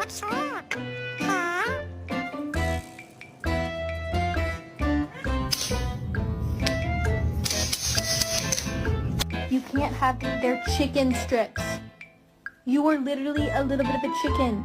What's wrong? Huh? You can't have their chicken strips. You are literally a little bit of a chicken.